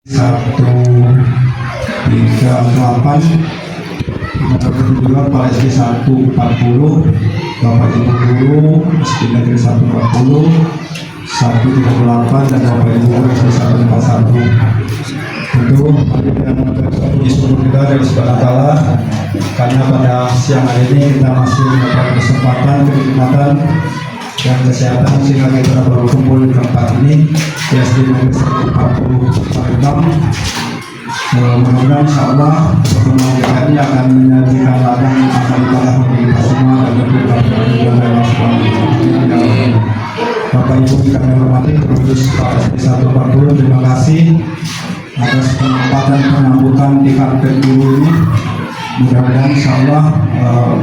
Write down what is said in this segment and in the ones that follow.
138 Kepala SD 140 Bapak Ibu Guru SD Negeri 140 138 dan Bapak Ibu Guru SD 141. Tentu mari kita mengucapkan puji syukur kita dari Subhanahu wa Ta'ala karena pada siang hari ini kita masih mendapat kesempatan, kenikmatan dan kesehatan sehingga kita dapat berkumpul di tempat ini di SD Negeri 140 Palembang. Mudah-mudahan insyaAllah pertemuan kita ini akan menyajikan ladang amal ibadah bagi kita semua dan Bapak Ibu yang kami hormati, terus Pak SD 140, terima kasih atas kesempatan penyambutan di karpet biru ini. Mudah-mudahan insyaAllah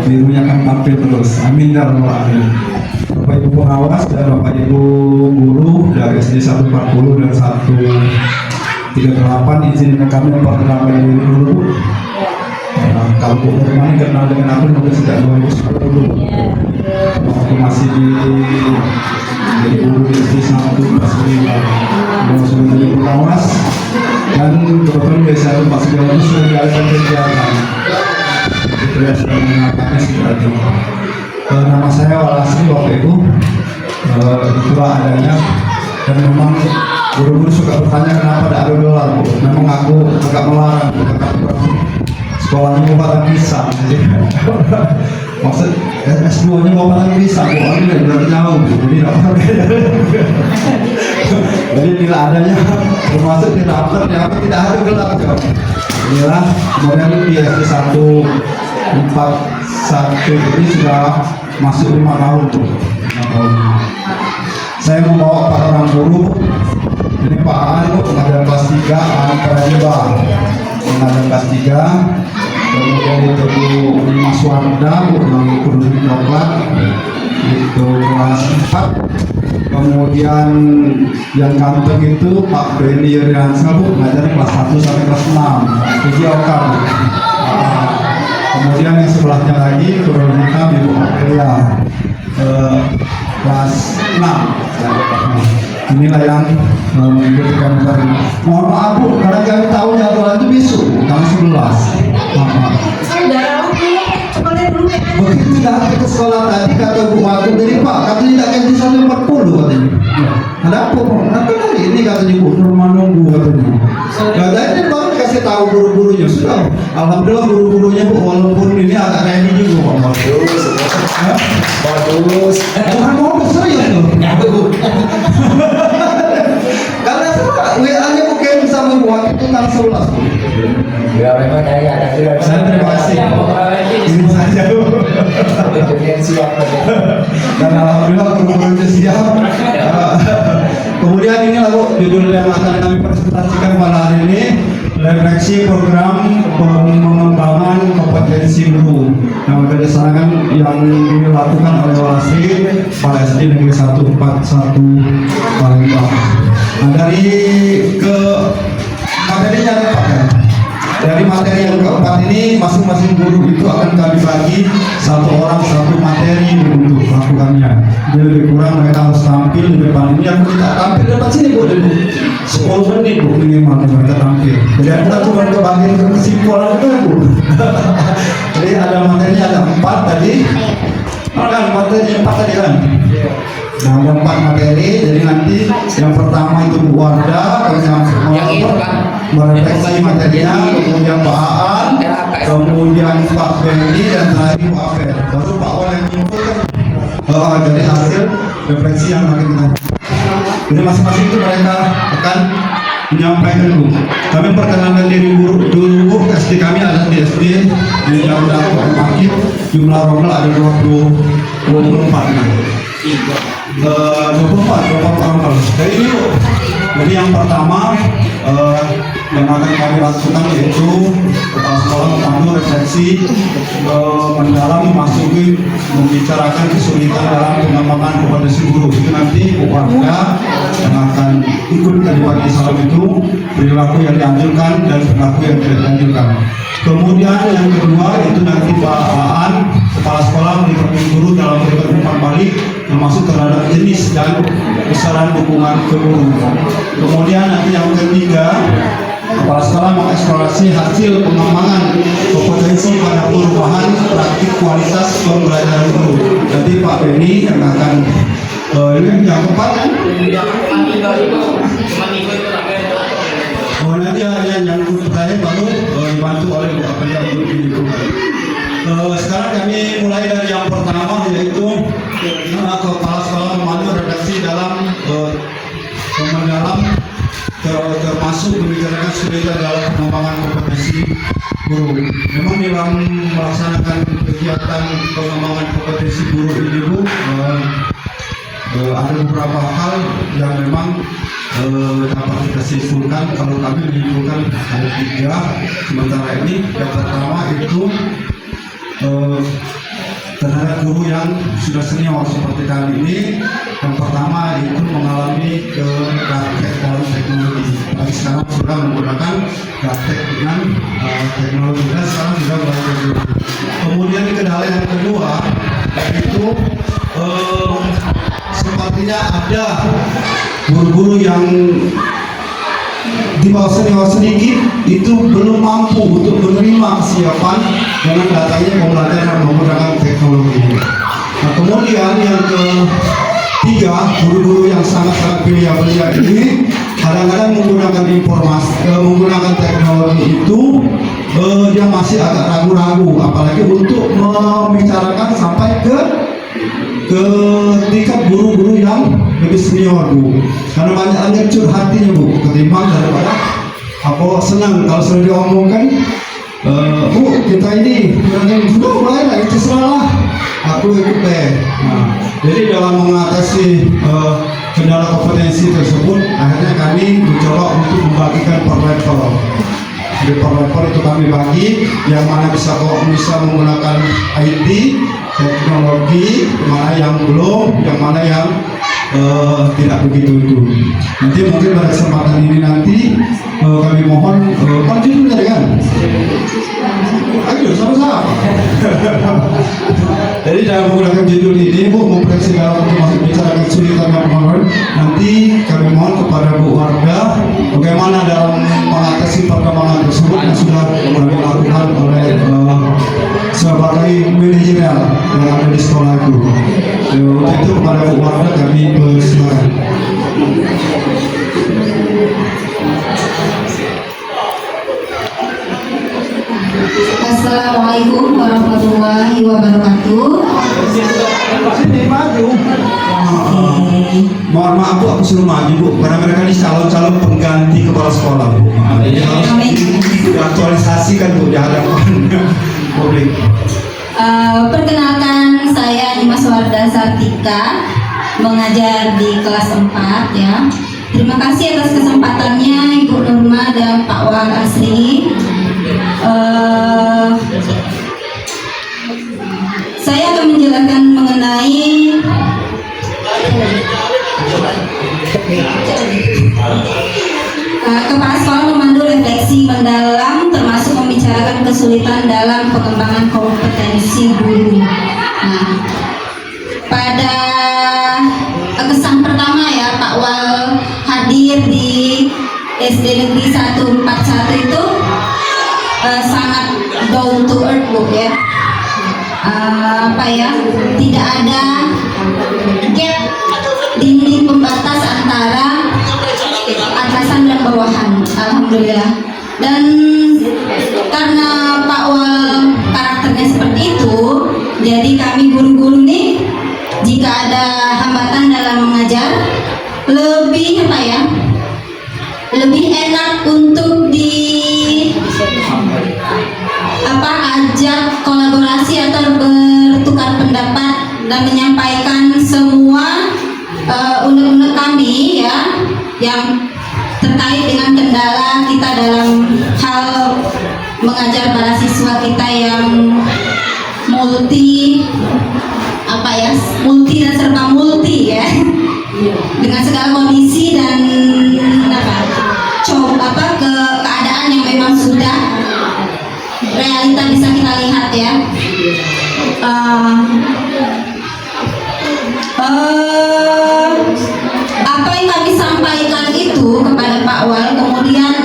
birunya akan tampil terus. Amin ya rabbal alamin. Bapak Ibu pengawas dan Bapak Ibu guru dari SD 140 dan 138 izin kami memperkenalkan diri dulu. Kalau Bu Nurmani kenal dengan aku mungkin sejak 2010 waktu masih jadi guru di SD 1 kelas 5 sudah jadi pengawas dan kebetulan di SD 1 sudah diadakan kegiatan itu ya sudah mengatakan seperti itu. Nama saya Walasri waktu itu itulah adanya dan memang guru-guru suka bertanya kenapa ada dolar Bu. Memang aku agak melarang sekolahnya mau pada pisang maksud S2 nya mau pada pisang Bu, ini udah jauh jadi jadi bila adanya termasuk di daftar yang tidak ada gelar inilah kemudian di SD 141 ini sudah masuk 5 tahun Bu. Saya membawa para orang guru. Ini Pak Aan pengajar kelas 3, Aan Prayoga pengajar kelas 3. Kemudian itu Bu Mas Warda yang guru coklat itu kelas 4. Kemudian yang kantong itu Pak Beni Yuriansa Bu pengajar kelas 1 sampai kelas 6 Puji Oka. Kemudian yang sebelahnya lagi guru kita Ibu Apelia kelas 6. Inilah yang mengikuti kami tadi. Mohon maaf Bu, karena kami tahu jadwal itu besok tanggal 11. Maaf. Begitu datang ke sekolah tadi kata Bu Madu dari Pak, katanya tidak ganti 140 katanya. Ada apa Pak? Nanti kali ini katanya Bu Nurman nunggu katanya. Katanya baru dikasih tahu guru-gurunya sudah. Alhamdulillah guru-gurunya Bu walaupun ini agak remi juga Pak. Bagus. Bukan mau serius tuh. Karena WA-nya mungkin bisa membuat itu tanggal 11. Ya memang ada. Saya terima kasih. Ini saja. Siap. Dan alhamdulillah guru-gurunya siap. Kemudian ini lalu judul yang akan kami presentasikan pada hari ini, refleksi program pengembangan kompetensi guru yang berdasarkan yang dilakukan oleh Walasri pada SD Negeri 141 Palembang. Nah, dari ke materinya ada Pak ya? Dari materi yang keempat ini masing-masing guru itu akan kami bagi satu orang satu materi untuk melakukannya. Jadi lebih kurang mereka harus tampil di depan ini. Yang tidak tampil dapat sini Bu, 10 menit Bu minimal mereka tampil. Jadi kita cuma ke bagian kesimpulan itu Bu. Jadi ada materinya ada 4 tadi. Kan materi 4 tadi kan? Nah, ada 4 materi. Jadi nanti yang pertama itu Bu Warda, yang merefleksi materinya, kemudian Pak Aan, kemudian Pak Bendi dan terakhir Pak Afer. Baru Pak Wan yang menyimpulkan dari hasil refleksi yang akan kita. Jadi masing-masing itu mereka akan menyampaikan dulu. Kami perkenalkan diri dulu. SD kami ada di SD di Jalan Datuk Makib. Jumlah rombel ada 24 rombel. Jadi yang pertama yang akan kami lakukan yaitu kepala sekolah memandu refleksi mendalam memasuki membicarakan kesulitan dalam pengembangan kompetensi guru. Itu nanti warga yang akan ikut terlibat di salam itu perilaku yang dianjurkan dan perilaku yang tidak dianjurkan. Kemudian yang kedua itu nanti Pak Aan kepala sekolah memberikan guru dalam berbagai umpan balik termasuk terhadap jenis dan besaran dukungan ke guru. Kemudian nanti yang ketiga Kepala sekolah mengeksplorasi hasil pengembangan kompetensi pada perubahan praktik kualitas pembelajaran guru. Nanti Pak Benny yang akan ini yang keempat kan? Nanti yang untuk saya baru dibantu oleh Bapak Pendeta untuk sekarang kami mulai dari yang pertama, yaitu kepala sekolah memandu redaksi dalam termasuk membicarakan kesulitan dalam pengembangan kompetensi guru. Memang dalam melaksanakan kegiatan pengembangan kompetensi guru ini Bu, ada beberapa hal yang memang dapat kita simpulkan. Kalau kami menyimpulkan ada 3 sementara ini. Yang pertama itu terhadap guru yang sudah senior seperti kali ini, yang pertama itu mengalami praktek dalam teknologi. Tapi sekarang sudah menggunakan praktek dengan teknologi dan sekarang sudah belajar. Kemudian kendala yang kedua yaitu sepertinya ada guru-guru yang di bawah senior sedikit itu belum mampu untuk menerima kesiapan dengan datangnya pembelajaran menggunakan teknologi. Nah, kemudian yang ketiga, guru-guru yang sangat-sangat belia-belia ini kadang-kadang menggunakan menggunakan teknologi itu dia masih agak ragu-ragu, apalagi untuk membicarakan sampai ke tingkat guru-guru yang lebih senior Bu, karena banyak lecur hatinya Bu, ketimbang daripada aku senang kalau sudah diomongkan Bu, kita ini sudah mulai lah, itu seralah aku ikut deh. Nah, jadi dalam mengatasi kendala kompetensi tersebut, akhirnya kami mencoba untuk membagikan per level. Di per level itu kami bagi yang mana bisa menggunakan IT, teknologi, mana yang belum, yang mana yang tidak begitu itu. Nanti mungkin pada kesempatan ini nanti kami mohon judulnya kan? Ayo sama-sama. Jadi jangan menggunakan judul ini Bu, memperhatikan segala untuk masuk bicara kesulitan yang mohon. Nanti kami mohon kepada Bu Warga bagaimana dalam mengatasi perkembangan tersebut yang sudah kami lakukan oleh sebagai manajerial yang ada di sekolah itu. Itu kepada Bu Warga kami persilakan. Assalamualaikum warahmatullahi wabarakatuh. Sini maju. Mohon maaf Bu, aku suruh maju Bu, karena mereka ini calon-calon pengganti kepala sekolah Bu. Jadi harus diaktualisasikan Bu di hadapan publik. Perkenalkan, saya Dimas Warda Sartika, mengajar di kelas 4 ya. Terima kasih atas kesempatannya Ibu Nurma dan Pak Wal Asri. Saya akan menjelaskan mengenai kepala sekolah memandu refleksi mendalam termasuk membicarakan kesulitan dalam pengembangan kompetensi guru. Nah, pada kesan pertama ya Pak Wal hadir di SD Negeri 141 itu sangat down to earth Bu ya. Tidak ada gap dinding pembatas antara atasan dan bawahan, alhamdulillah. Dan karena Pak Wal karakternya seperti itu, jadi kami guru-guru nih jika ada hambatan dalam mengajar lebih lebih enak untuk ajak kolaborasi atau bertukar pendapat dan menyampaikan semua unek-unek kami ya yang terkait dengan kendala kita dalam hal mengajar para siswa kita yang multi dan serba multi ya, dengan segala kondisi dan keadaan yang memang sudah realita bisa kita lihat ya. Apa yang kami sampaikan itu kepada Pak Wal, kemudian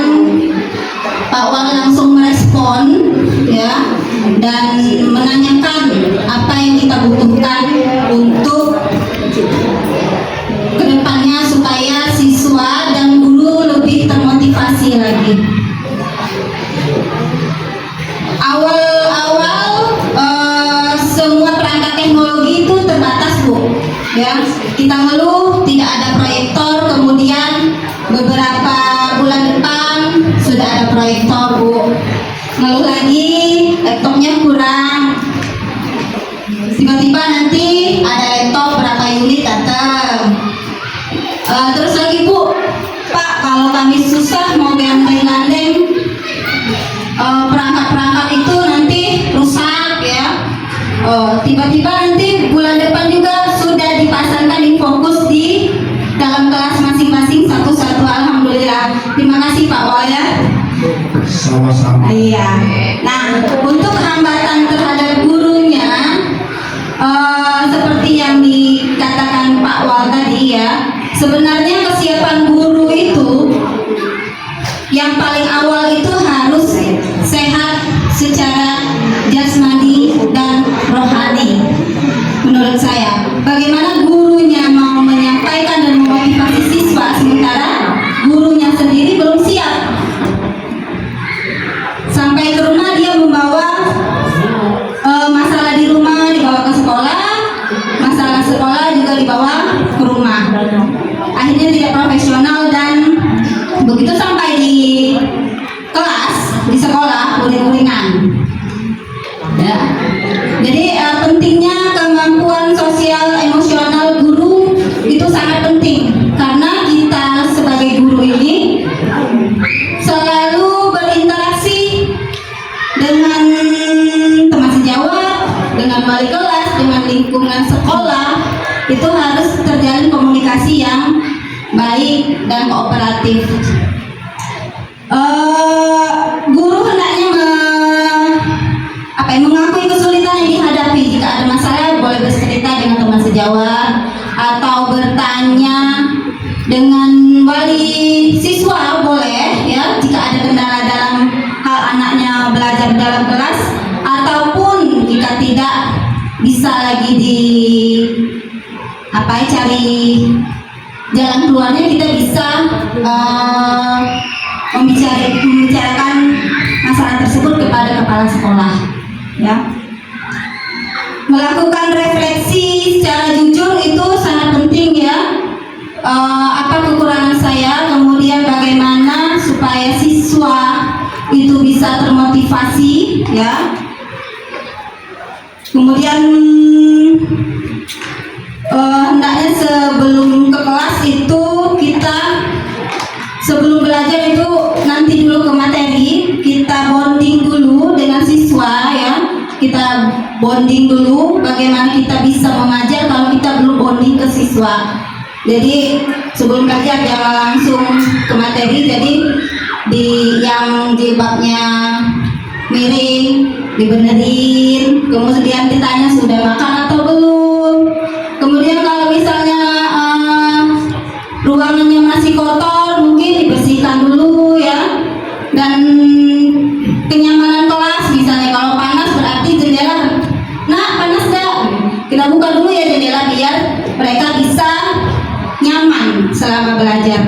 proyektor Bu, ngeluh lagi laptopnya kurang. Tiba-tiba nanti ada laptop berapa unit datang. Terus lagi Bu, Pak kalau kami susah mau gandeng-gandeng perangkat-perangkat itu nanti rusak ya. Tiba-tiba nanti bulan depan juga sudah dipasangkan infokus di dalam kelas masing-masing satu-satu. Alhamdulillah. Terima kasih Pak Wal ya. Sama-sama. Iya. Nah, untuk hambatan terhadap gurunya, seperti yang dikatakan Pak Wal tadi ya, sebenarnya kesiapan guru itu yang paling awal itu harus sehat secara jasmani dan rohani. Menurut saya, bagaimana gurunya mau menyampaikan dan memotivasi siswa sementara gurunya sendiri belum siap. Sampai ke rumah dia membawa masalah di rumah dibawa ke sekolah, masalah sekolah juga dibawa ke rumah. Akhirnya tidak profesional dan begitu sampai di kelas di sekolah uring-uringan. Ya. Jadi pentingnya kemampuan sosial emosional guru itu sangat penting karena kita sebagai guru ini selalu berinteraksi dengan teman sejawat, dengan wali kelas, dengan lingkungan sekolah. Itu harus terjalin komunikasi yang baik dan kooperatif. Guru hendaknya mengakui kesulitan yang dihadapi. Jika ada masalah boleh bercerita dengan teman sejawat atau bertanya dengan wali siswa boleh ya, jika ada kendala dalam hal anaknya belajar dalam kelas, ataupun jika tidak bisa lagi cari jalan keluarnya, kita bisa membicarakan masalah tersebut kepada kepala sekolah ya. Melakukan refleksi secara jujur itu sangat penting ya. Apa kekurangan saya, kemudian bagaimana supaya siswa itu bisa termotivasi ya. Kemudian hendaknya sebelum ke kelas itu kita sebelum belajar itu nanti dulu ke materi, kita bonding dulu dengan siswa ya. Kita bonding dulu bagaimana kita bisa mengajar kalau kita belum bonding ke siswa. Jadi sebelum belajar jangan langsung ke materi. Jadi yang jilbabnya miring dibenerin, kemudian ditanya sudah makan atau belum. Kemudian kalau misalnya ruangannya masih kotor, mungkin dibersihkan dulu ya. Dan kenyamanan kelas, misalnya kalau panas berarti jendela, nah panas dah, kita buka dulu ya jendela biar mereka bisa nyaman selama belajar.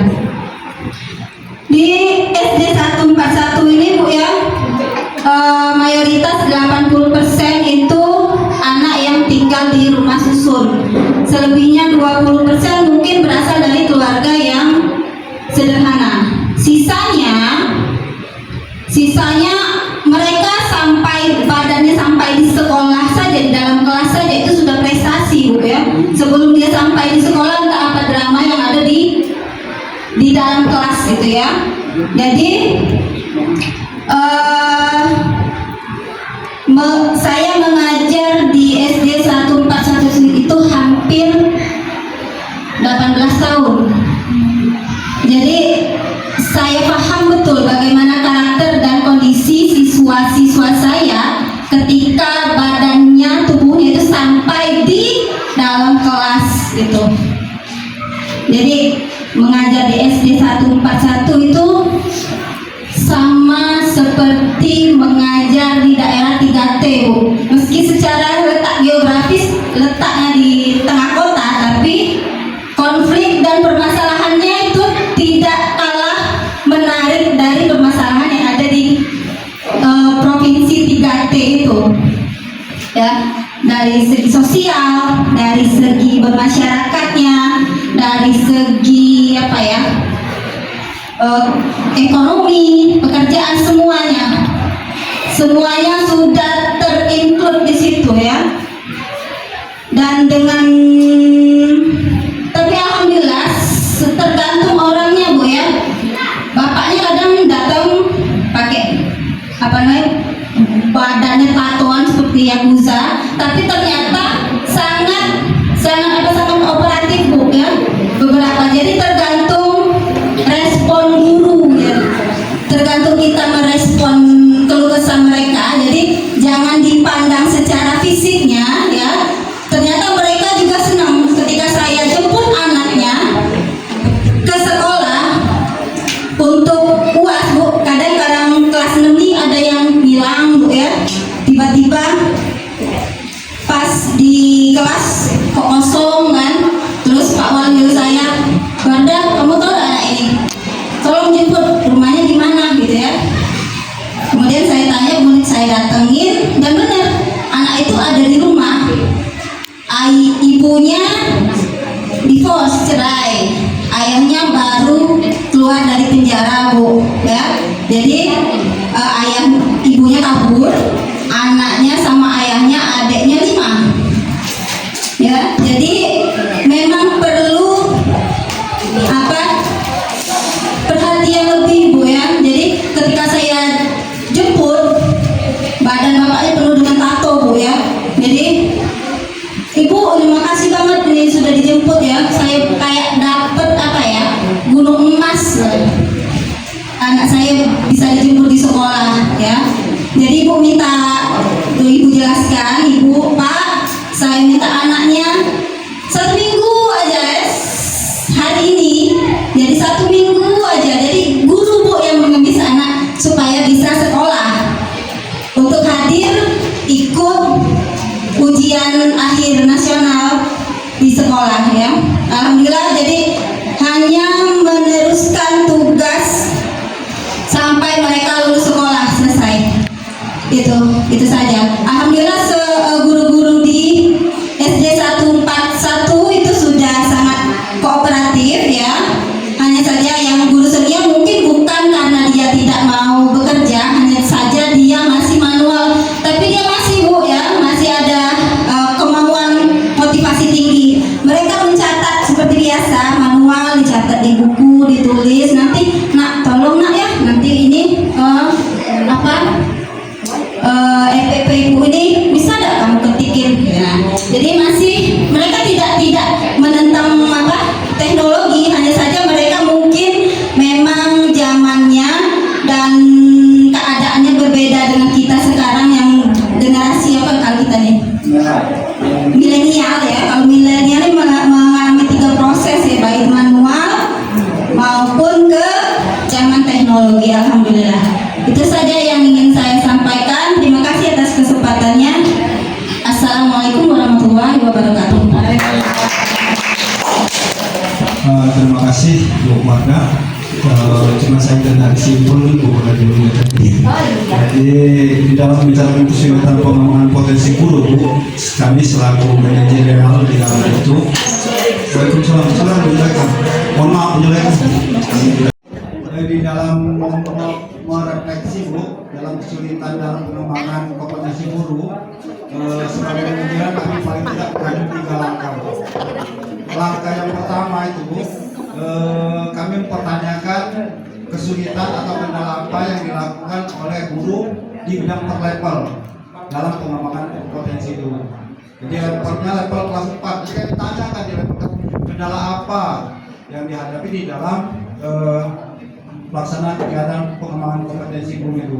Di SD 141 ini Bu ya, mayoritas 80% itu anak yang tinggal di rumah susun. Selebihnya 20% mungkin berasal dari keluarga yang sederhana. Sisanya mereka sampai badannya sampai di sekolah saja, di dalam kelas saja itu sudah prestasi Bu ya. Sebelum dia sampai di sekolah entah apa drama yang ada di dalam kelas gitu ya. Jadi saya mengajar di SD 141 itu hampir 18 tahun. Jadi saya paham betul bagaimana karakter dan kondisi siswa-siswa saya ketika badannya, tubuhnya itu sampai di dalam kelas gitu. Jadi mengajar di SD 141 itu sama seperti mengajar di daerah 3T Bu. Meski secara letak geografis letaknya di tengah kota, tapi konflik dan permasalahannya itu tidak kalah menarik dari permasalahan yang ada di provinsi 3T itu ya. Dari segi sosial, dari segi bermasyarakatnya, dari segi ekonomi, pekerjaan semuanya sudah terinclude di situ ya. Dan dengan tapi alhamdulillah tergantung orangnya Bu ya. Bapaknya kadang datang pakai badannya tatoan seperti yakuza, tapi ternyata sangat operatif Bu ya. Beberapa, jadi tergantung respon guru ya. Tergantung kita merespon keluh kesah mereka. Jadi jangan dipandang secara fisiknya ya. Ternyata mereka juga senang ketika saya jemput anaknya ke sekolah untuk UAS Bu. Kadang-kadang kelas 6 nih ada yang bilang Bu ya, tiba-tiba pas di kelas kok kosong kan, terus Pak Wali nyuruh saya, Barda kamu tahu gak anak ini, tolong jemput, rumahnya di mana gitu ya. Kemudian saya tanya, kemudian saya datengin, dan benar anak itu ada di rumah. Ibunya divorce, cerai, ayahnya baru keluar dari penjara Bu ya. Jadi ibunya kabur, anaknya sama ayahnya, adiknya 5 ya. Jadi memang perlu perhatian lebih Bu ya. Jadi ketika saya jemput, badan bapaknya penuh dengan tato Bu ya. Jadi Ibu, terima kasih banget ini sudah dijemput ya. Saya kayak dapet gunung emas. Anak saya bisa dijemput di sekolah ya. Jadi Ibu jelaskan, Ibu, Pak, saya minta anaknya 1 minggu aja hari ini. Jadi 1 minggu aja. Jadi guru Bu yang mengemis anak supaya bisa sekolah untuk hadir ikut ujian akhir nasional di sekolah ya. Alhamdulillah, jadi hanya meneruskan tugas sampai mereka lulus sekolah selesai. Itu saja. Alhamdulillah guru-guru di SD 141 itu sudah sangat kooperatif ya. Hanya saja yang guru senior mungkin bukan karena dia tidak mau bekerja, hanya saja dia masih manual, tapi dia masih Bu ya, masih ada kemauan motivasi tinggi. Mereka mencatat seperti biasa, manual dicatat di buku, ditulis, nanti nak tolong nak ya, nanti ini EPP Ibu ini bisa tidak kamu ketikin ya. Jadi masih mereka tidak menentang teknologi, hanya saja mereka mungkin memang zamannya dan keadaannya berbeda dengan kita sekarang yang generasi kalau kita nih milenial ya. Kalau milenial ini mengalami 3 proses ya, baik manual maupun ke zaman teknologi. Alhamdulillah, itu saja yang ingin saya sampaikan. Terima kasih atas kesempatannya. Assalamualaikum warahmatullahi wabarakatuh. Terima kasih Bu Marga. Cuma saya dari simpul Bu tadi. Jadi di dalam bicara kesulitan pengembangan potensi guru, kami selaku manajerial di dalam itu. Waalaikumsalam, menjelaskan. Mohon maaf menjelaskan. Di dalam merefleksi Bu, dalam kesulitan dalam pengembangan kompetensi guru, sebagai manajer kami paling tidak ada 3 langkah. Langkah yang pertama itu Bu, kami mempertanyakan kesulitan atau kendala apa yang dilakukan oleh guru di bidang per level dalam pengembangan kompetensi itu. Jadi levelnya level kelas 4. Jadi ditanyakan di level kendala apa yang dihadapi di dalam pelaksanaan kegiatan pengembangan kompetensi guru itu.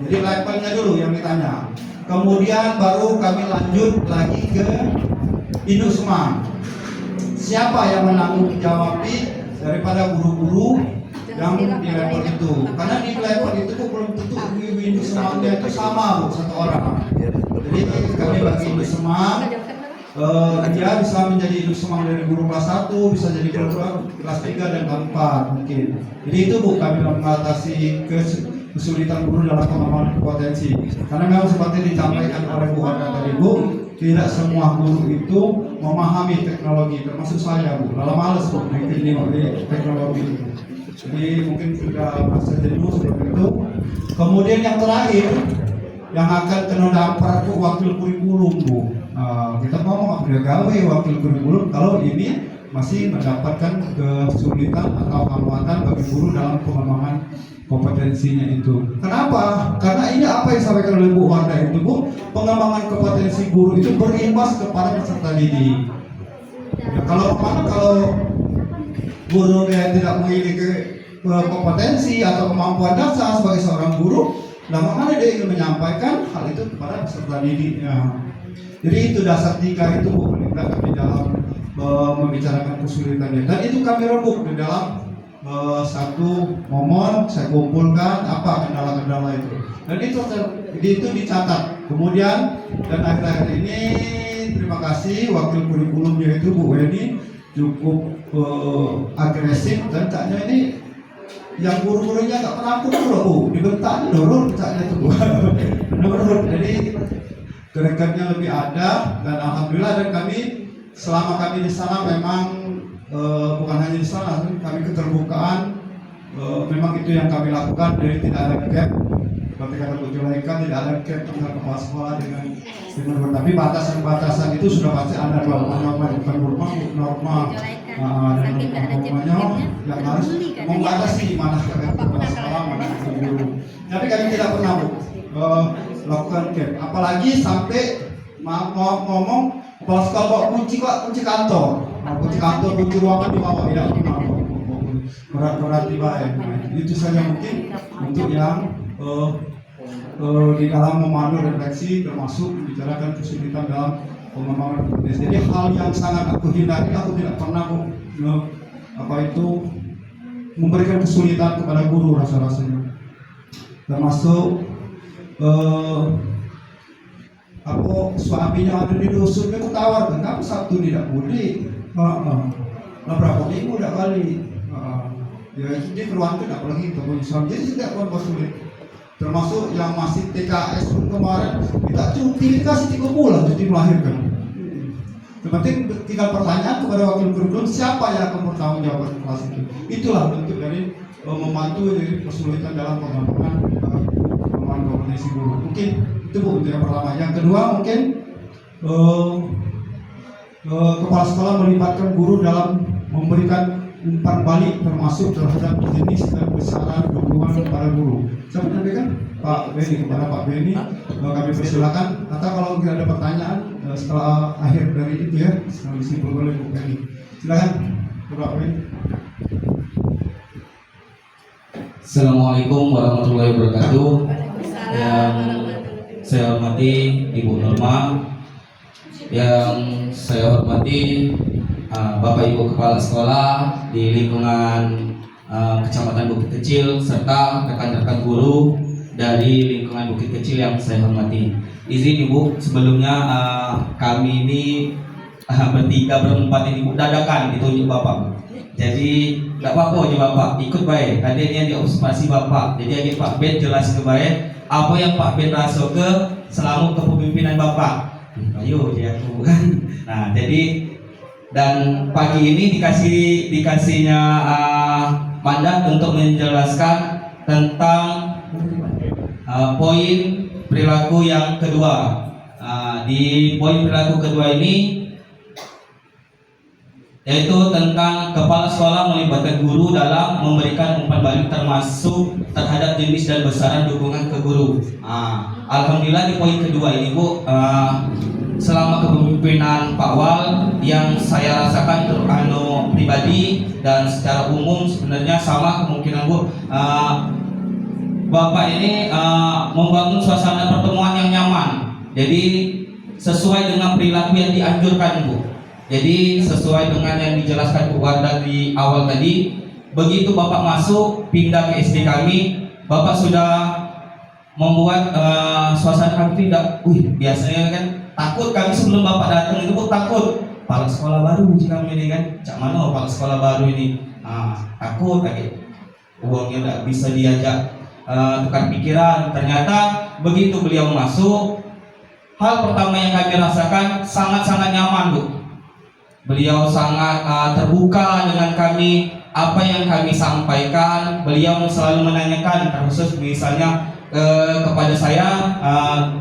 Jadi levelnya dulu yang ditanya. Kemudian baru kami lanjut lagi ke induk semang. Siapa yang menanggung jawab daripada guru-guru yang di level itu? Karena di level itu belum tentu induk semangnya itu sama Bu, 1 orang. Jadi kami bagi induk semang. Dia bisa menjadi induk semang dari guru kelas 1, bisa jadi guru kelas 3 dan kelas 4 mungkin. Jadi itu Bu, kami mengatasi kesulitan guru dalam pengembangan potensi. Karena memang seperti disampaikan oleh Bu Wanda tadi Bu, tidak semua guru itu memahami teknologi, termasuk saya Bu. Dalam males Bu, ini teknologi itu. Jadi mungkin sudah masa jenuh seperti itu. Kemudian yang terakhir yang akan kena dampar itu wakil kurikulum, Bu. Kita ngomong gawe wakil kurikulum kalau ini masih mendapatkan kesulitan atau hambatan bagi guru dalam pengembangan kompetensinya itu. Kenapa? Karena ini apa yang disampaikan oleh Bu Warda itu, Bu, pengembangan kompetensi guru itu berimbas kepada peserta didik. Ya, kalau guru dia tidak memiliki kompetensi atau kemampuan dasar sebagai seorang guru, bagaimana dia ingin menyampaikan hal itu kepada peserta didiknya. Jadi itu dasar 3 itu, Bu, kami dalam membicarakan kesulitannya, dan itu kami rembuk di dalam satu momen saya kumpulkan apa kendala-kendala itu, dan itu dicatat. Kemudian dan akhir-akhir ini terima kasih wakil kurikulumnya itu Bu Weni cukup agresif, dan caknya ini yang guru-gurunya nggak pernah kumpul loh, Bu, dibentaknya dorong caknya itu, Bu. Menurut jadi kerekatnya lebih ada, dan alhamdulillah, dan kami selama kami di sana memang bukan hanya di sana, kami keterbukaan, memang itu yang kami lakukan. Jadi tidak ada gap, seperti kata Bu Julaika, tidak ada gap antara kepala sekolah dengan tapi batasan-batasan itu sudah pasti ada, norma bukan norma dan normanya yang harus membatasi mana kepala sekolah, mana guru. Tapi kami tidak pernah lakukan gap, apalagi sampai ngomong kepala sekolah bawa kunci kantor, kunci ruangan dibawa, tidak pernah berat-berat dibawa. Itu saja mungkin untuk yang di dalam memandu refleksi, termasuk membicarakan kesulitan dalam pengembangan kompetensi. Jadi hal yang sangat aku hindari, aku tidak pernah memberikan kesulitan kepada guru rasa-rasanya, termasuk suaminya ada di dusun, dia tawarkan, kamu Sabtu tidak mudik, berapa minggu tidak balik, ya dia keluarga tidak pergi ke suami, jadi tidak pernah sulit. Termasuk yang masih TKS kemarin, kita cuti dikasih 3 bulan cuti melahirkan. Yang penting tinggal pertanyaan kepada wakil kurikulum, siapa yang akan bertanggung jawab kelas itu. Itulah bentuk dari membantu dari kesulitan dalam pengembangan kompetensi guru. Mungkin itu, Bu, untuk yang pertama. Yang kedua mungkin kepala sekolah melibatkan guru dalam memberikan umpan balik, termasuk terhadap jenis dan besaran dukungan kepada guru. Saya menyampaikan Pak Beni, kepada Pak Beni, kami persilakan, atau kalau tidak ada pertanyaan setelah akhir dari itu ya, setelah disimpulkan oleh Bu Beni. Silakan Pak Beni. Assalamualaikum warahmatullahi wabarakatuh. Yang saya hormati Ibu Norma, yang saya hormati Bapak Ibu Kepala Sekolah di lingkungan Kecamatan Bukit Kecil, serta rekan-rekan guru dari lingkungan Bukit Kecil yang saya hormati. Izin Ibu, sebelumnya kami ini berempat ini Bu, dadakan ditunjuk Bapak. Jadi nggak apa-apa aja Bapak, ikut baik. Tadi ini diobservasi Bapak. Jadi aja Pak Ben jelas ke baik apa yang Pak Ben rasa ke selama kepemimpinan Bapak. Ayo dia kan. Nah jadi dan pagi ini dikasihnya mandat untuk menjelaskan tentang poin perilaku yang kedua. Di poin perilaku kedua ini yaitu tentang kepala sekolah melibatkan guru dalam memberikan umpan balik, termasuk terhadap jenis dan besaran dukungan ke guru. Alhamdulillah di poin kedua ini Bu, selama kepemimpinan Pak Wal yang saya rasakan pribadi dan secara umum sebenarnya sama kemungkinan Bu, Bapak ini membangun suasana pertemuan yang nyaman. Jadi sesuai dengan perilaku yang dianjurkan Bu. Jadi sesuai dengan yang dijelaskan Bu Warda di awal tadi, begitu Bapak masuk pindah ke SD kami, Bapak sudah membuat suasana kami tidak, biasanya kan takut kami sebelum Bapak datang itu Bu, takut kepala sekolah baru jika kami ini kan, cak mana kepala sekolah baru ini, takut lagi, uangnya tidak bisa diajak tukar pikiran. Ternyata begitu beliau masuk, hal pertama yang kami rasakan sangat-sangat nyaman Bu. Beliau sangat terbuka dengan kami, apa yang kami sampaikan, beliau selalu menanyakan, terkhusus misalnya kepada saya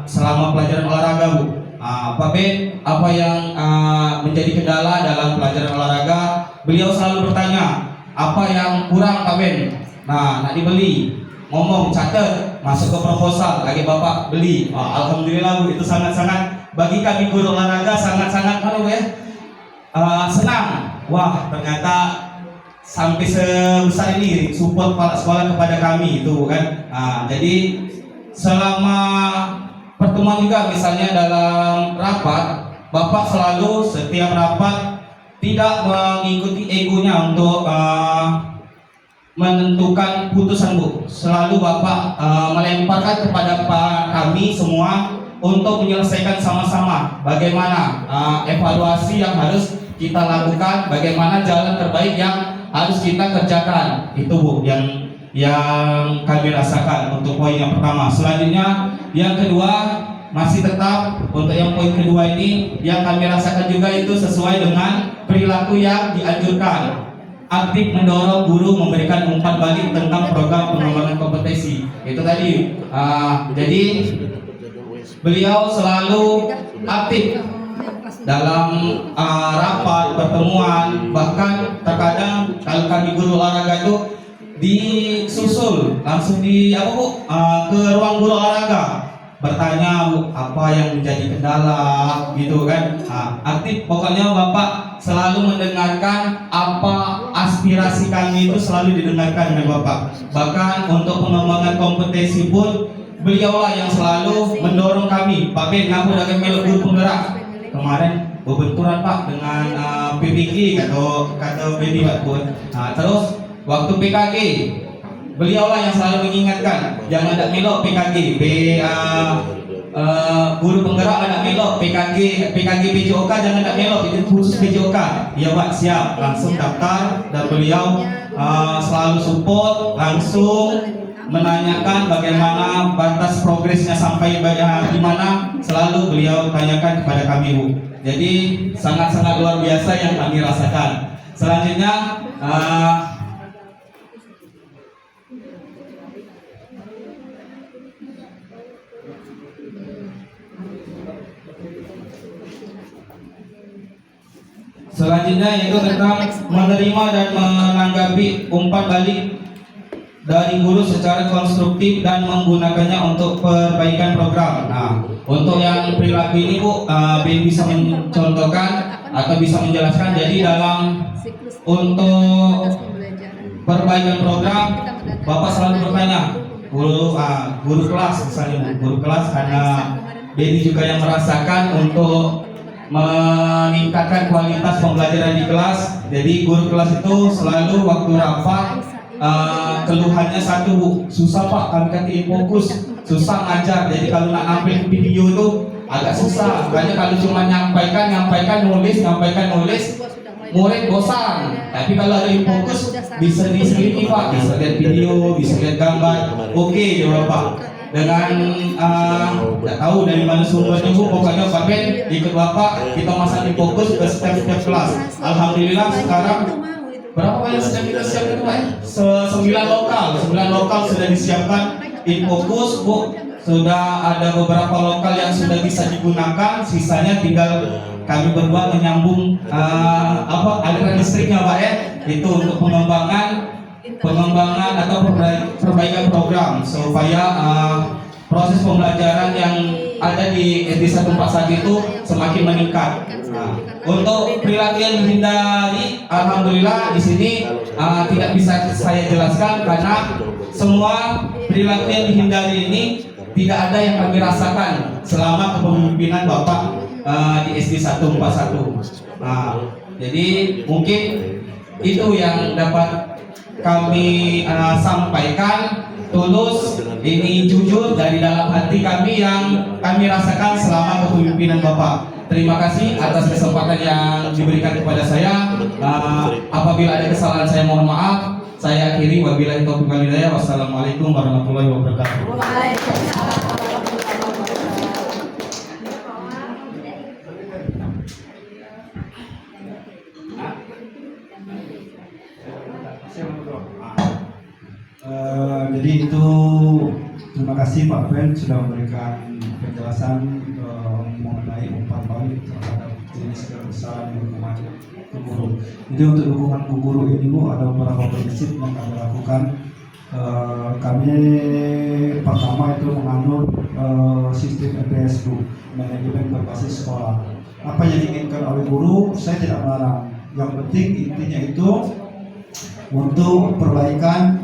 selama pelajaran olahraga, Bu. Pak Ben, apa yang menjadi kendala dalam pelajaran olahraga? Beliau selalu bertanya, apa yang kurang Pak Ben? Nah, nak dibeli, ngomong, catat, masuk ke proposal, lagi Bapak beli. Alhamdulillah, Bu, itu sangat-sangat bagi kami guru olahraga sangat-sangat senang. Wah, ternyata sampai sebesar ini support kepala sekolah kepada kami itu kan. Jadi selama pertemuan juga misalnya dalam rapat, Bapak selalu setiap rapat tidak mengikuti egonya untuk menentukan putusan, Bu. Selalu Bapak melemparkan kepada kami semua untuk menyelesaikan sama-sama bagaimana evaluasi yang harus kita lakukan, bagaimana jalan terbaik yang harus kita kerjakan. Itu, Bu, yang kami rasakan untuk poin yang pertama. Selanjutnya yang kedua, masih tetap untuk yang poin kedua ini yang kami rasakan juga itu sesuai dengan perilaku yang dianjurkan. Aktif mendorong guru memberikan umpan balik tentang program pengembangan kompetensi. Itu tadi. Jadi beliau selalu aktif dalam rapat, pertemuan, bahkan terkadang kalau kami guru olahraga itu disusul langsung ke ruang guru olahraga, bertanya, Bu, apa yang menjadi kendala gitu kan. Aktif, pokoknya Bapak selalu mendengarkan apa aspirasi kami, itu selalu didengarkan oleh Bapak. Bahkan untuk pengembangan kompetensi pun beliaulah yang selalu mendorong kami. Pak Ben, ngaku udah melok guru penggerak. Kemarin berbenturan Pak dengan PPG kata Bedi Pak Pun. Terus waktu PKG beliaulah yang selalu mengingatkan, jangan ada melok PKG, guru penggerak ada melok PKG PJOK, jangan ada melok, itu khusus PJOK. Ya Pak, siap, langsung daftar. Dan beliau selalu support, langsung menanyakan bagaimana batas progresnya sampai di mana, selalu beliau tanyakan kepada kami, Bu. Jadi sangat-sangat luar biasa yang kami rasakan. Selanjutnya yaitu tentang menerima dan menanggapi umpan balik dari guru secara konstruktif dan menggunakannya untuk perbaikan program. Nah, untuk yang perilaku ini, Bu, Ben bisa mencontohkan atau bisa menjelaskan. Jadi dalam untuk perbaikan program, Bapak selalu bertanya, guru kelas misalnya, guru kelas, karena Benny juga yang merasakan untuk meningkatkan kualitas pembelajaran di kelas. Jadi guru kelas itu selalu waktu rapat keluhannya satu, Bu, susah Pak, kami katiin fokus, susah ngajar. Jadi kalau nak ambil video itu agak susah. Makanya kalau cuma nyampaikan nulis, murid bosan. Tapi kalau ada yang fokus bisa diseliti Pak, bisa lihat video, bisa lihat gambar. Oke, jawab Pak. Dengan tidak tahu dari mana sumbernya, Bu, pokoknya Pak Ben ikut Bapak, kita masakin fokus ke setiap kelas. Alhamdulillah sekarang berapa banyak sudah kita siapkan, Pak? 9 lokal sudah disiapkan Infokus, Bu. Sudah ada beberapa lokal yang sudah bisa digunakan, sisanya tinggal kami berdua menyambung aliran listriknya, Pak, ya. Itu untuk pengembangan atau perbaikan program supaya proses pembelajaran yang ada di SD 141 itu semakin meningkat. Untuk perilaku yang dihindari, alhamdulillah di sini tidak bisa saya jelaskan karena semua perilaku yang dihindari ini tidak ada yang kami rasakan selama kepemimpinan Bapak di SD 141. Jadi mungkin itu yang dapat kami sampaikan. Tulus, ini jujur dari dalam hati kami yang kami rasakan selama kepemimpinan Bapak. Terima kasih atas kesempatan yang diberikan kepada saya. Apabila ada kesalahan saya mohon maaf. Saya akhiri, wabillahi taufiq wal hidayah. Wassalamualaikum warahmatullahi wabarakatuh. Jadi itu terima kasih Pak Ben sudah memberikan penjelasan mengenai umpan balik terhadap jenis kebesaran hukuman ke guru. Jadi untuk dukungan ke guru ini Bu, ada beberapa prinsip yang kami lakukan. Kami pertama itu menganut sistem MBS Bu, manajemen berbasis sekolah. Apa yang diinginkan oleh guru saya tidak melarang. Yang penting intinya itu untuk perbaikan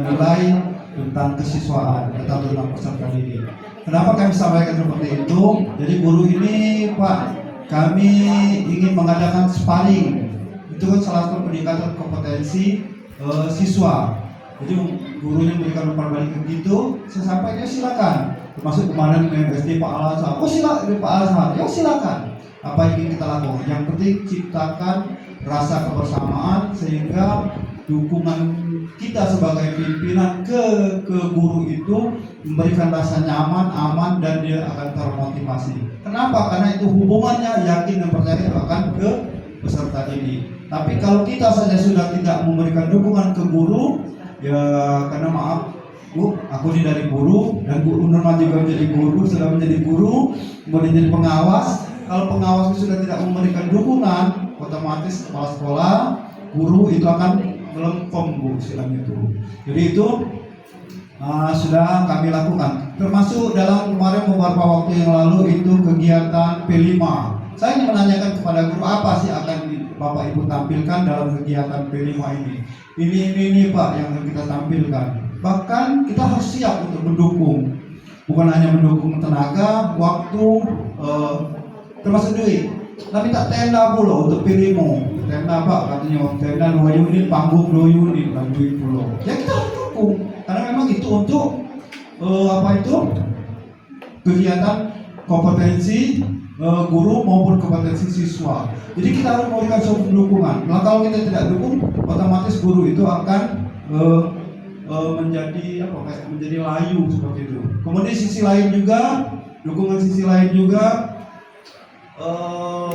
nilai tentang kesiswaan atau tentang peserta didik. Kenapa kami sampaikan seperti itu? Jadi guru ini Pak, kami ingin mengadakan sparring. Itu kan salah satu peningkatan kompetensi siswa. Jadi gurunya memberikan umpan balik begitu, saya sampaikan silakan. Termasuk kemarin SD Pak Al-Azhar, silakan Pak Al-Azhar, ya silakan. Apa yang ingin kita lakukan? Yang penting ciptakan rasa kebersamaan sehingga dukungan kita sebagai pimpinan ke guru itu memberikan rasa nyaman, aman, dan dia akan termotivasi. Kenapa? Karena itu hubungannya yakin dan percaya akan ke peserta didik. Tapi kalau kita saja sudah tidak memberikan dukungan ke guru, ya karena maaf Bu, aku ini dari guru dan Bu Nurman juga menjadi guru, sudah menjadi guru, kemudian jadi pengawas. Kalau pengawas itu sudah tidak memberikan dukungan, otomatis kepala sekolah, guru itu akan melempem Bu istilahnya itu. Jadi itu sudah kami lakukan. Termasuk dalam kemarin beberapa waktu yang lalu itu kegiatan P5. Saya ingin menanyakan kepada guru apa sih akan Bapak Ibu tampilkan dalam kegiatan P5 ini. Ini Pak yang akan kita tampilkan. Bahkan kita harus siap untuk mendukung. Bukan hanya mendukung tenaga, waktu, termasuk duit. Tapi tak tenda pula untuk pilihmu. Tenda Pak katanya tenda 2 unit, panggung 2 unit, dan duit pula. Ya kita harus dukung. Karena memang itu untuk kegiatan kompetensi guru maupun kompetensi siswa. Jadi kita harus memberikan suatu dukungan. Nah, kalau kita tidak dukung, otomatis guru itu akan menjadi layu seperti itu. Kemudian sisi lain juga, dukungan sisi lain juga.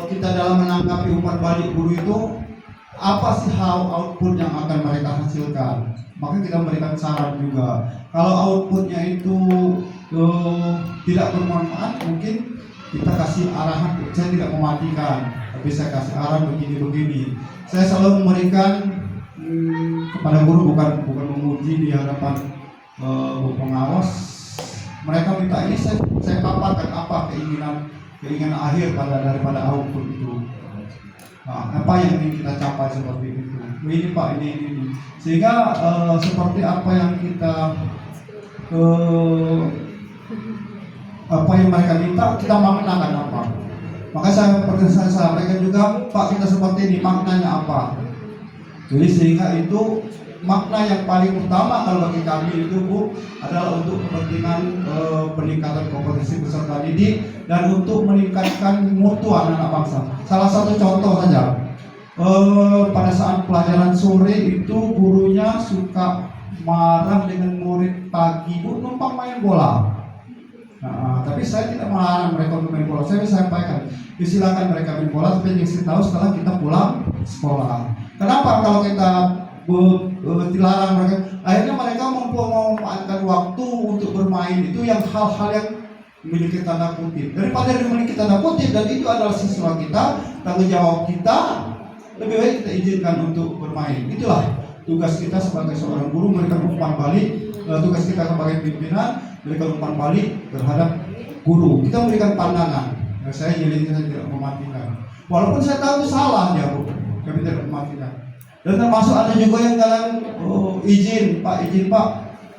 Kita dalam menanggapi umpan balik guru itu apa sih output yang akan mereka hasilkan, maka kita memberikan saran juga. Kalau outputnya itu tidak bermanfaat, mungkin kita kasih arahan. Saya tidak mematikan, tapi saya kasih arahan begini. Saya selalu memberikan kepada guru, bukan memuji di hadapan pengawas. Mereka minta ini, saya paparkan apa keinginan akhir daripada output itu. Nah, apa yang ingin kita capai seperti itu. Ini Pak, ini. Sehingga seperti apa yang kita apa yang mereka minta, kita maknakan apa. Maka saya sampaikan juga, Pak, kita seperti ini, maknanya apa. Jadi sehingga itu makna yang paling utama kalau bagi kami itu Bu adalah untuk kepentingan peningkatan kompetensi peserta didik dan untuk meningkatkan mutu anak-anak bangsa. Salah satu contoh saja, pada saat pelajaran sore itu gurunya suka marah dengan murid pagi Bu numpang main bola. Nah, tapi saya tidak melarang mereka untuk main bola. Saya sampaikan, silakan mereka main bola, tapi yang saya tahu setelah kita pulang sekolah. Kenapa kalau kita dilarang mereka? Akhirnya mereka memanfaatkan waktu untuk bermain itu yang hal-hal yang memiliki tanda kutip. Daripada memiliki tanda kutip dan itu adalah siswa kita, tanggung jawab kita, lebih baik kita izinkan untuk bermain. Itulah tugas kita sebagai seorang guru, memberikan umpan balik. Tugas kita sebagai pimpinan memberikan umpan balik terhadap guru. Kita memberikan pandangan. Saya tidak mematikan. Walaupun saya tahu itu salah ya Bu, kami tidak mematikan. Dan termasuk ada juga yang dalam izin Pak,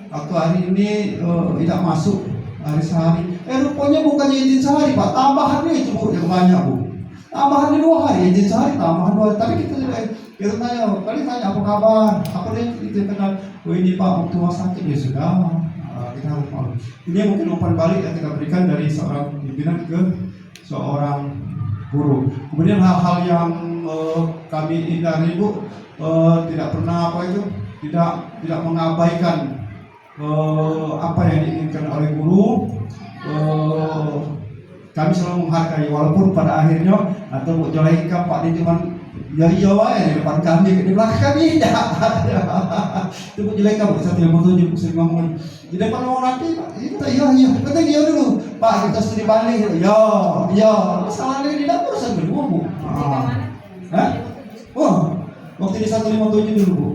waktu hari ini tidak masuk hari sehari. Rupanya bukannya izin sehari Pak, tambahannya itu Bu yang banyak Bu. Tambahannya 2 hari, izin sehari tambahan 2 hari. Tapi kita tanya apa kabar? Apa itu kenal? Ini Pak waktu sakit ya sudah. Kita harus malu. Ini mungkin umpan balik yang kita berikan dari seorang pimpinan ke seorang guru. Kemudian hal-hal yang kami hindari Bu, tidak pernah tidak mengabaikan apa yang diinginkan oleh guru. Kami selalu menghargai, walaupun pada akhirnya atau Bu Jolaika Pak ini cuma Ya iya wae di depan kami, di belakang kami tidak ada. Itu pun jelek kamu 157 sering ngomong. Di depan orang nanti Pak, kita iya, kata dia dulu. Pak kita studi balik. Ya, masalahnya di dapur urusan kedua Bu. Hah? Oh, waktu di 157 dulu Bu.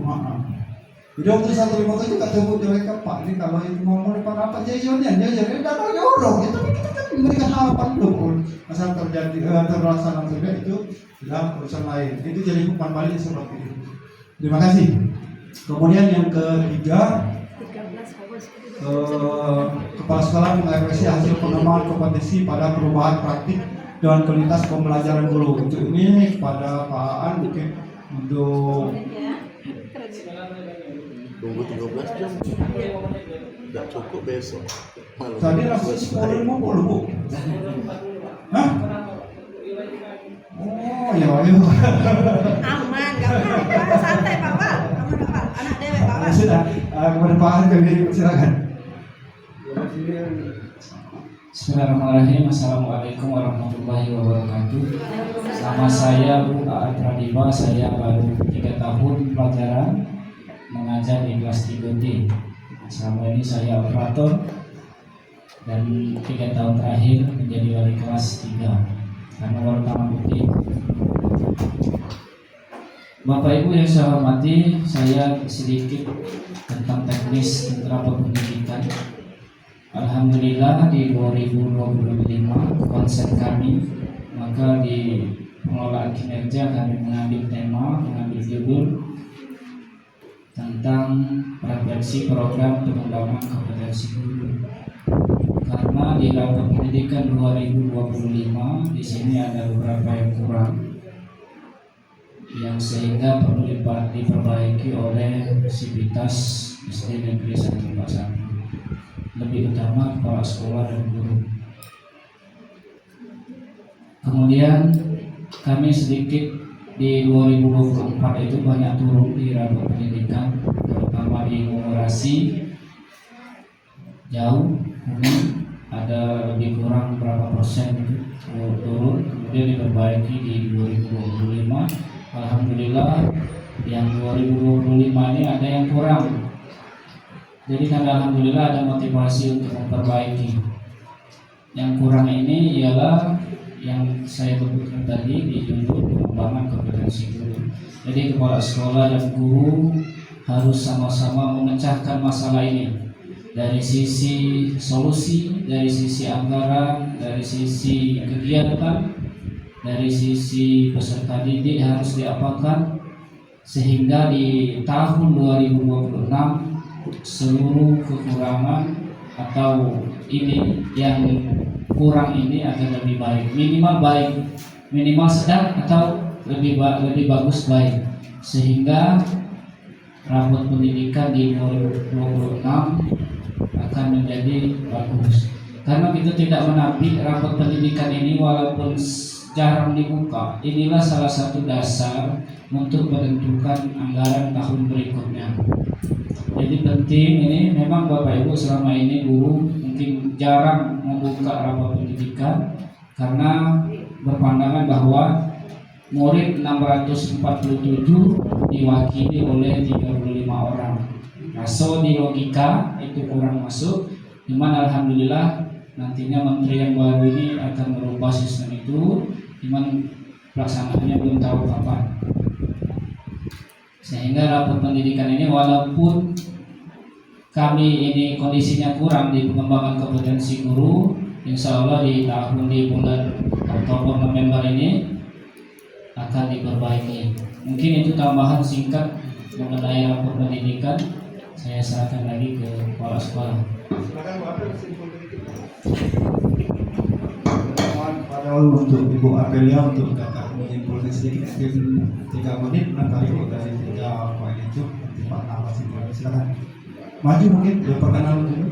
Jadi waktu di 157 kata Bu jelek Pak, ini kalau itu ngomong depan apa jayonya, dia datang jorok. Itu kita kan memberikan harapan dulu. Asal terlaksana tidak itu dalam urusan lain. Itu jadi hukuman balik seperti itu. Terima kasih. Kemudian yang ketiga, kepala sekolah mengapresiasi hasil pengembangan kompetensi pada perubahan praktik dan kualitas pembelajaran guru. Untuk ini kepada Pak Aan mungkin untuk tunggu 13 jam nggak cukup besok malam. tadi rasanya 10.50 Bu. Hah? Oh ya, Aman, gak apa-apa, santai Pak Wal. Aman Pak Wal, anak dewek Pak Wal. Sudah, kepada Pak Aan kami silakan. Bismillahirrahmanirrahim. Assalamualaikum warahmatullahi wabarakatuh. Nama saya Bu Aan Pradipa. Saya baru 3 tahun pelajaran mengajar di kelas 3D. Selama ini saya operator dan 3 tahun terakhir menjadi wali kelas 3 karena baru tamat putih. Bapak Ibu yang saya hormati, saya sedikit tentang teknis rapat pendidikan. Alhamdulillah di 2025 konsen kami, maka di pengelolaan kinerja kami mengambil judul tentang refleksi program pengembangan kompetensi guru. Karena di rapat pendidikan 2025 di sini ada beberapa yang kurang, yang sehingga perlu diperbaiki oleh Sivitas SD Negeri 141, lebih utama kepala sekolah dan guru. Kemudian kami sedikit di 2024 itu banyak turun di rapat pendidikan, terutama di numerasi jauh, ada lebih kurang berapa persen itu turun, kemudian diperbaiki di 2025. Alhamdulillah yang 2025 ini ada yang kurang, jadi karena alhamdulillah ada motivasi untuk memperbaiki. Yang kurang ini ialah yang saya sebutkan tadi di judul pengembangan kompetensi guru. Jadi kepala sekolah dan guru harus sama-sama memecahkan masalah ini dari sisi solusi, dari sisi anggaran, dari sisi kegiatan, dari sisi peserta didik harus diapakan sehingga di tahun 2026 seluruh kekurangan atau ini yang kurang ini akan lebih baik, minimal sedang atau lebih bagus baik, sehingga rapat pendidikan di 2026 akan menjadi bagus. Karena kita tidak menampik rapat pendidikan ini walaupun jarang dibuka, inilah salah satu dasar untuk menentukan anggaran tahun berikutnya. Jadi penting ini, memang Bapak Ibu selama ini guru mungkin jarang membuka rapat pendidikan karena berpandangan bahwa murid 647 diwakili oleh 35 orang. Nah, so di logika itu kurang masuk. Cuman alhamdulillah nantinya menteri yang baru ini akan merubah sistem itu, cuman pelaksanaannya belum tahu kapan. Sehingga rapat pendidikan ini walaupun kami ini kondisinya kurang di pengembangan kompetensi guru, insya Allah di bulan Oktober November ini akan diperbaiki. Mungkin itu tambahan singkat mengenai rapat pendidikan. Saya serahkan lagi ke kepala sekolah. Pada untuk Ibu Amelia untuk kakak menyimpulkan sedikit mungkin 3 menit nanti dari 3 poin itu Pak Nama silakan maju mungkin ya, perkenalan dulu.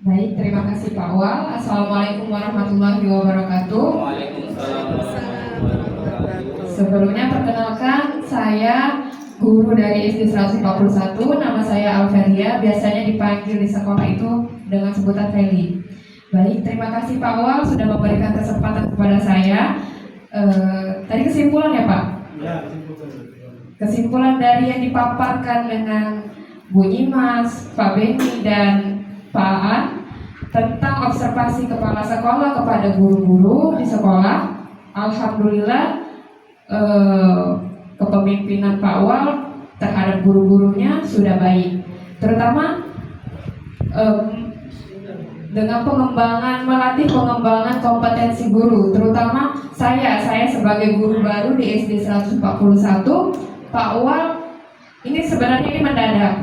Baik, terima kasih Pak Wal. Assalamualaikum warahmatullahi wabarakatuh. Sebelumnya perkenalkan, saya guru dari SD 141, nama saya Alveria, biasanya dipanggil di sekolah itu dengan sebutan Feli. Baik, terima kasih Pak Wal sudah memberikan kesempatan kepada saya. Tadi kesimpulan ya Pak? Ya, Kesimpulan dari yang dipaparkan dengan Bu Nyimas, Pak Beni, dan Pak Aan tentang observasi kepala sekolah kepada guru-guru di sekolah, alhamdulillah kepemimpinan Pak Wal terhadap guru-gurunya sudah baik, terutama dengan melatih pengembangan kompetensi guru, terutama saya sebagai guru baru di SD 141, Pak Wal ini sebenarnya ini mendadak.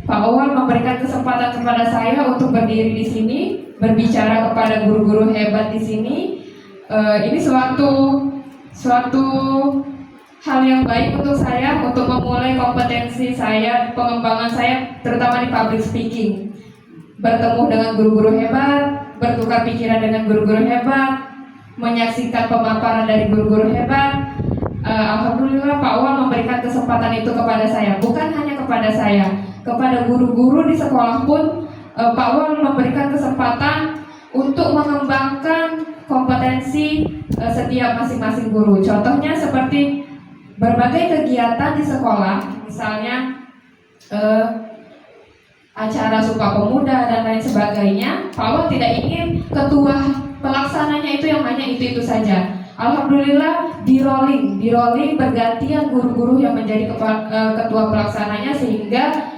Pak Wal memberikan kesempatan kepada saya untuk berdiri di sini, berbicara kepada guru-guru hebat di sini. Ini suatu hal yang baik untuk saya, untuk memulai kompetensi saya, pengembangan saya, terutama di public speaking. Bertemu dengan guru-guru hebat, bertukar pikiran dengan guru-guru hebat, menyaksikan pemaparan dari guru-guru hebat. Alhamdulillah Pak Wal memberikan kesempatan itu kepada saya. Bukan hanya kepada saya, kepada guru-guru di sekolah pun Pak Wal memberikan kesempatan untuk mengembangkan kompetensi setiap masing-masing guru. Contohnya seperti berbagai kegiatan di sekolah, misalnya acara Sumpah Pemuda dan lain sebagainya. Pak Wal tidak ingin ketua pelaksananya itu yang hanya itu saja. Alhamdulillah di rolling bergantian guru-guru yang menjadi ketua pelaksananya, sehingga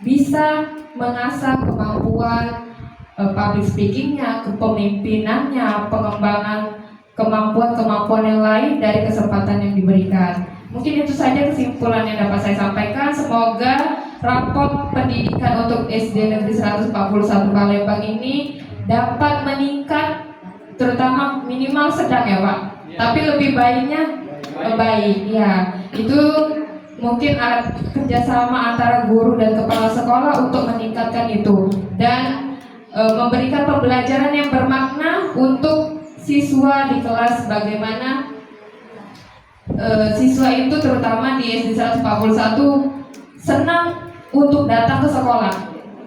bisa mengasah kemampuan public speakingnya, kepemimpinannya, pengembangan kemampuan-kemampuan yang lain dari kesempatan yang diberikan. Mungkin itu saja kesimpulan yang dapat saya sampaikan. Semoga rapot pendidikan untuk SD Negeri 141 Palembang ini dapat meningkat, terutama minimal sedang ya Pak, tapi lebih baiknya baik ya. Itu mungkin kerjasama antara guru dan kepala sekolah untuk meningkatkan itu dan memberikan pembelajaran yang bermakna untuk siswa di kelas. Bagaimana siswa itu terutama di SD 141 senang untuk datang ke sekolah,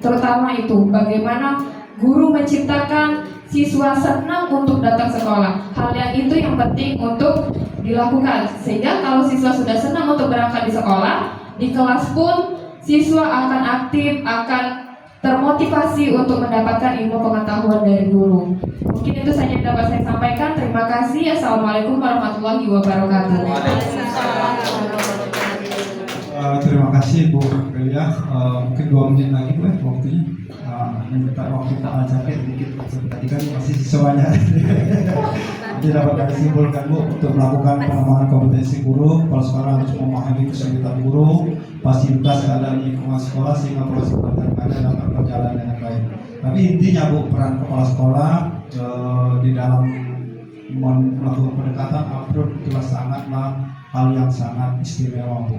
terutama itu bagaimana guru menciptakan siswa senang untuk datang sekolah. Hal yang itu yang penting untuk dilakukan, sehingga kalau siswa sudah senang untuk berangkat di sekolah, di kelas pun siswa akan aktif, akan termotivasi untuk mendapatkan ilmu pengetahuan dari guru. Mungkin itu saja yang dapat saya sampaikan. Terima kasih. Assalamualaikum warahmatullahi wabarakatuh. Terima kasih Bu Belia. Mungkin 2 menit lagi Bu waktunya. Minta waktu Pak Al-Zakir sedikit. Tadi kan masih siswanya. Jadi dapat kami simpulkan Bu, untuk melakukan pengembangan kompetensi guru, kepala sekolah harus memahami kesulitan guru, fasilitas yang ada di lingkungan sekolah sehingga proses pendidikan dapat berjalan dengan baik. Tapi intinya Bu, peran kepala sekolah di dalam melakukan pendekatan upload itulah sangatlah hal yang sangat istimewa Bu.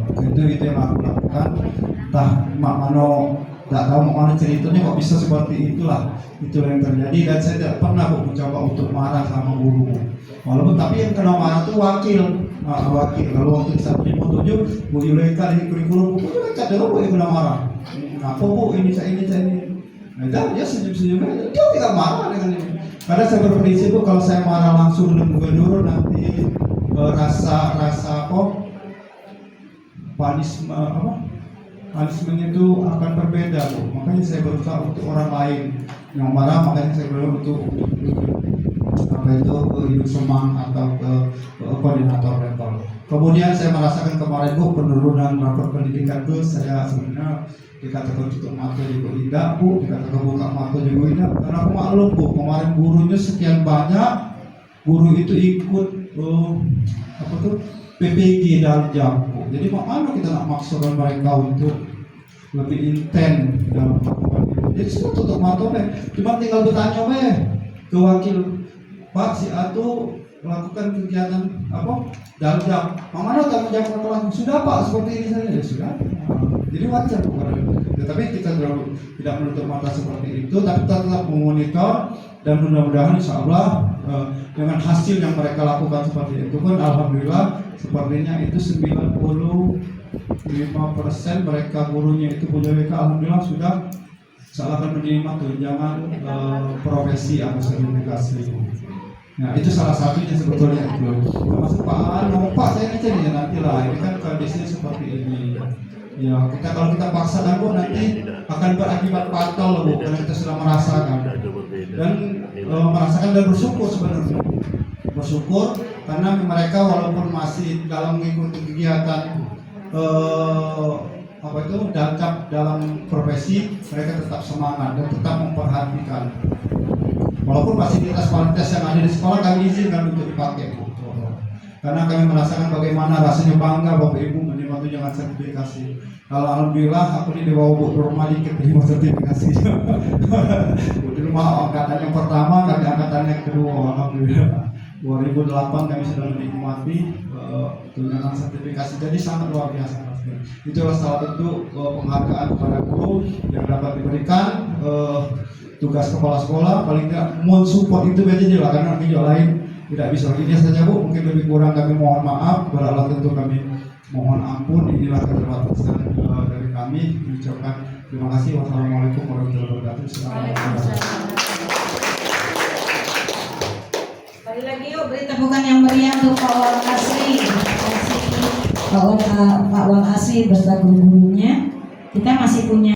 Itu yang aku lakukan. Entah Mak Mano tidak tahu Mak Mano ceritanya kok bisa seperti itulah yang terjadi, dan saya tidak pernah Bu mencoba untuk marah sama guru. Walaupun tapi yang kena marah itu wakil. Kalau waktu di 157 Bu Yuleka di kurikulum Bu Yuleka dulu Bu yang kena marah. Apa Bu ini saya ini. Nah, dia senyum-senyum aja, dia tidak marah dengan ini. Karena saya berprinsip Bu, kalau saya marah langsung dengan gubernur nanti rasa punishment itu akan berbeda Bu. Makanya saya berusaha untuk orang lain yang marah, makanya saya berusaha untuk hidup semang atau ke koordinator level. Kemudian saya merasakan kemarin Bu penurunan rapor pendidikan itu, saya sebenarnya dikatakan tutup mata juga tidak Bu, dikatakan buka mata juga tidak, karena aku maklum Bu, kemarin gurunya sekian banyak, guru itu ikut PPG dalam jam Bu. Jadi mana kita nak maksudkan mereka untuk lebih intens dalam melakukan itu. Jadi semua tutup mata cuma tinggal bertanya ke wakil, Pak si Atu melakukan kegiatan dalam jam, mana tanggung jawab kelas? Sudah Pak, seperti ini saja ya sudah. Jadi wajar Bu. Tetapi kita tidak menutup mata seperti itu, tapi tetap memonitor dan mudah-mudahan insya Allah dengan hasil yang mereka lakukan seperti itu pun alhamdulillah sepertinya itu 95% mereka gurunya itu alhamdulillah sudah salah akan menerima tunjangan profesi atau sertifikasi. Nah itu salah satunya sebetulnya itu. Termasuk Pak Pak saya ini nanti lah, ini kan kondisinya seperti ini. Ya kita kalau kita paksakan Bu nanti akan berakibat fatal loh Bu, karena kita sudah merasakan dan merasakan dan bersyukur sebenarnya. Bersyukur karena mereka walaupun masih dalam mengikuti kegiatan dalam profesi, mereka tetap semangat dan tetap memperhatikan. Walaupun fasilitas yang ada di sekolah kami izinkan untuk dipakai, karena kami merasakan bagaimana rasanya bangga Bapak Ibu menerima tunjangan sertifikasi. Kalau alhamdulillah aku di bawah Bu Nurma dikit terima sertifikasi. Di rumah angkatan yang pertama, kami angkatan yang kedua, alhamdulillah. 2008 kami sudah menikmati tunjangan sertifikasi, jadi sangat luar biasa. Itulah salah bentuk penghargaan kepada guru yang dapat diberikan. Tugas kepala sekolah paling tidak mensupport itu aja lah, karena video lain tidak bisa. Ini saja Bu, mungkin lebih kurang kami mohon maaf, berat tentu kami mohon ampun. Inilah keterbatasan dari kami. Ucapkan terima kasih. Wassalamualaikum warahmatullahi wabarakatuh. Sekali lagi yuk beri tepukan yang meriah untuk Pak Wan Asri. Pak Wan Asri beserta guru-gurunya. Kita masih punya